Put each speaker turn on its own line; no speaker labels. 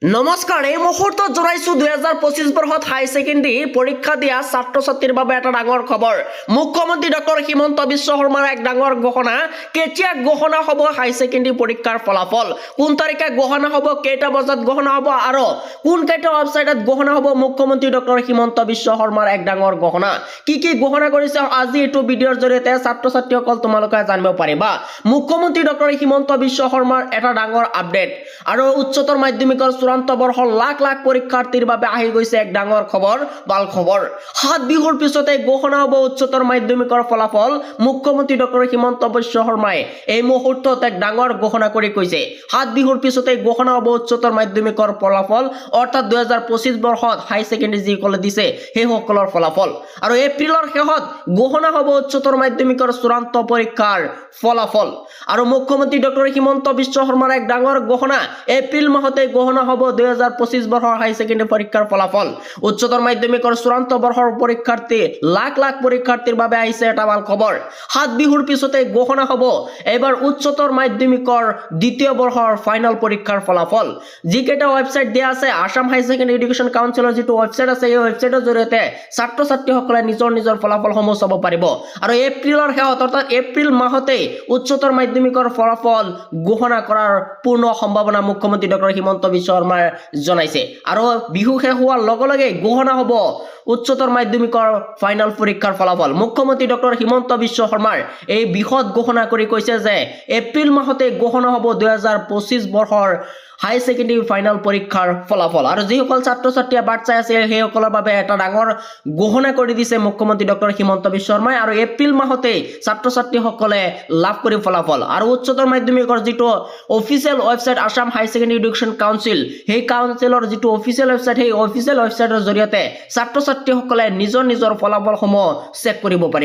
নমস্কাৰ এই মুহূৰ্তত জনাইছো 2025 বৰ্ষত হাই সেকেন্ডাৰী পৰীক্ষা দিয়া ছাত্ৰ ছাত্ৰীৰ বাবে এটা ডাঙৰ খবৰ মুখ্যমন্ত্ৰী ডক্টৰ হিমন্ত বিশ্ব শৰ্মাৰ এক ডাঙৰ ঘোষণা কেতিয়া ঘোষণা হ'ব হাই সেকেন্ডাৰী পৰীক্ষাৰ ফলাফল কোন তাৰিখে ঘোষণা হ'ব কেইটা বজাত ঘোষণা হ'ব আৰু কোন কেইটা ওয়েবসাইটত ঘোষণা হ'ব মুখ্যমন্ত্ৰী ডক্টৰ হিমন্ত বিশ্ব শৰ্মাৰ এক ডাঙৰ ঘোষণা কি ঘোষণা কৰিছে আজি এইটো ভিডিঅ'ৰ জৰিয়তে ছাত্ৰ ছাত্ৰীসকল তোমালোকে জানিব পাৰিবা মুখ্যমন্ত্ৰী ডক্টৰ হিমন্ত বিশ্ব শৰ্মাৰ এটা ডাঙৰ আপডেট আৰু উচ্চতৰ মাধ্যমিকৰ চূড়ান্ত বৰ্ষৰ লাখ লাখ পৰীক্ষাৰ্থীৰ বাবে আহি গৈছে এক ডাঙৰ খবৰ ভাল খবৰ হাত বিহুৰ পিছতে ঘোষণা হ'ব উচ্চতৰ মাধ্যমিকৰ ফলাফল মুখ্যমন্ত্ৰী ডক্টৰ হিমন্ত বিশ্ব শৰ্মাই এই মুহূৰ্তত এক ডাঙৰ ঘোষণা কৰি কৈছে হাত বিহুৰ পিছতে ঘোষণা হ'ব উচ্চতৰ মাধ্যমিকৰ ফলাফল অৰ্থাৎ 2025 বৰ্ষত হাই সেকেন্ডাৰী যিসকলে দিছে সেই সকলৰ ফলাফল আৰু এপ্ৰিলৰ শেষত ঘোষণা হ'ব উচ্চতৰ মাধ্যমিকৰ চূড়ান্ত পৰীক্ষাৰ ফলাফল আৰু মুখ্যমন্ত্ৰী ডক্টৰ হিমন্ত বিশ্ব শৰ্মাৰ এক ডাঙৰ ঘোষণা এপ্ৰিল মাহতে ঘোষণা হ'ব 2025 বৰ্ষৰ হাই সেকেন্ডাৰী পৰীক্ষাৰ ফলাফল উচ্চতৰ মাধ্যমিকৰ চূড়ান্ত বৰ্ষৰ পৰীক্ষাৰ্থী লাখ লাখ পৰীক্ষাৰ্থীৰ বাবে আহিছে এটা ভাল খবৰ হাত বিহুৰ পিছতে ঘোষণা হ'ব এবাৰ উচ্চতৰ মাধ্যমিকৰ দ্বিতীয় বৰ্ষৰ ফাইনাল পৰীক্ষাৰ ফলাফল যিকেইটা ওয়েবসাইট দিয়া আছে আসাম হাই সেকেন্ডাৰী এডুকেশ্যন কাউন্সিলৰ যিটো ওয়েবসাইট আছে এই ওয়েবসাইটৰ জৰিয়তে ছাত্ৰ ছাত্ৰীসকলে নিজৰ ফলাফলসমূহ চাব পাৰিব আৰু এপ্ৰিলৰ শেষত অৰ্থাৎ এপ্ৰিল মাহতে উচ্চতৰ মাধ্যমিকৰ ফলাফল ঘোষণা কৰাৰ পূৰ্ণ সম্ভাৱনা মুখ্যমন্ত্ৰী ডক্টৰ হিমন্ত বিশ্ব শৰ্মাই জনাইছে আৰু বিহু শেষ হোৱাৰ লগে লগে ঘোষণা হ'ব উচ্চতৰ মাধ্যমিকৰ ফাইনাল পৰীক্ষাৰ ফলাফল মুখ্যমন্ত্ৰী ডক্টৰ হিমন্ত বিশ্ব শৰ্মাৰ এই বিশদ ঘোষণা কৰি কৈছে যে এপ্ৰিল মাহতে ঘোষণা হ'ব 2025 বৰ্ষৰ হাই সেকেন্ডাৰী ফাইনাল পৰীক্ষাৰ ফলাফল আৰু যিসকল ছাত্ৰ ছাত্ৰীয়ে বাট চাই আছে সেইসকলৰ বাবে এটা ডাঙৰ ঘোষণা কৰি দিছে মুখ্যমন্ত্ৰী ডক্টৰ হিমন্ত বিশ্ব শৰ্মাই আৰু এপ্ৰিল মাহতে ছাত্ৰ ছাত্ৰীসকলে লাভ কৰি ফলাফল আৰু উচ্চতৰ মাধ্যমিকৰ যিটো অফিচিয়েল ওয়েবসাইট আসাম হাই সেকেন্ডাৰী এডুকেশ্যন কাউন্সিল সেই কাউন্সিলৰ যিটো অফিচিয়েল ওয়েবসাইট সেই অফিচিয়েল ওয়েবসাইটৰ জৰিয়তে ছাত্ৰ ছাত্ৰীসকলে নিজৰ ফলাফলসমূহ চেক কৰিব পাৰিব